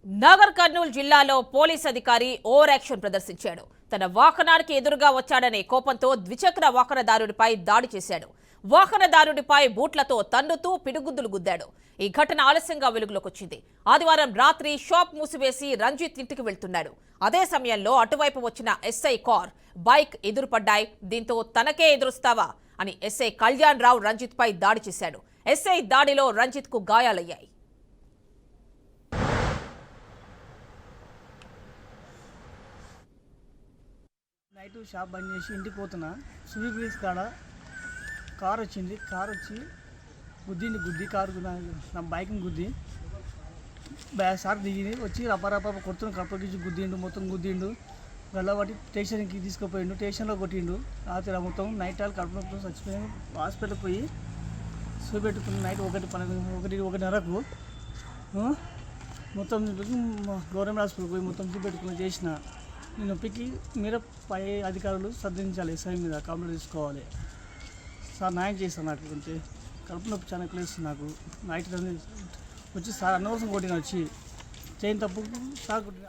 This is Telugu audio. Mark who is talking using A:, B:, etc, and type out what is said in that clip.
A: నగర్ కర్నూలు జిల్లాలో పోలీస్ అధికారి ఓవర్ యాక్షన్ ప్రదర్శించాడు. తన వాహనానికి ఎదురుగా వచ్చాడనే కోపంతో ద్విచక్ర వాహనదారుడిపై దాడి చేశాడు. వాహనదారుడిపై బూట్లతో తన్నుతూ పిడుగుద్దులు గుద్దాడు. ఈ ఘటన ఆలస్యంగా వెలుగులోకి వచ్చింది. ఆదివారం రాత్రి షాప్ మూసివేసి రంజిత్ ఇంటికి వెళ్తున్నాడు. అదే సమయంలో అటువైపు వచ్చిన ఎస్ఐ కార్, బైక్ ఎదురుపడ్డాయి. దీంతో తనకే ఎదురుస్తావా అని ఎస్ఐ కళ్యాణ్ రావు రంజిత్ పై దాడి చేశాడు. ఎస్ఐ దాడిలో రంజిత్ కు గాయాలయ్యాయి.
B: నైట్ షాప్ బంద్ చేసి ఇంటికి పోతున్నా. స్విగ్గీ బ్రిడ్జ్ కాడ కార్ వచ్చింది. కార్ వచ్చి గుద్ది కారు నా బైక్ని గుద్ది సార్ దిగింది. వచ్చి రప్ప కొడుతున్న కప్పకిచ్చి గుద్దిండు, మొత్తం గుద్దిండు. గల్లబట్టి స్టేషన్కి తీసుకుపోయిండు. స్టేషన్లో కొట్టిండు. రాత్రి మొత్తం నైట్ ఆల్ కడుపు నొప్పి చచ్చిపోయాను. హాస్పిటల్కి పోయి చూపెట్టుకున్న నైట్ 1:30కు మొత్తం గవర్నమెంట్ హాస్పిటల్కి పోయి మొత్తం చూపెట్టుకుని చేసిన. ఈ నొప్పికి మీరు పై అధికారులు శ్రద్ధించాలి. ఎస్ఐ మీద కంప్లైంట్ తీసుకోవాలి. సార్ న్యాయం చేస్తాను. నాకు అంతే కడుపు నొప్పి చాలా ఎక్కువ వేస్తుంది. నాకు నైట్ వచ్చి సార్ అన్నవసం కొట్టిన వచ్చి చేయని తప్పు సార్ కొట్టిన.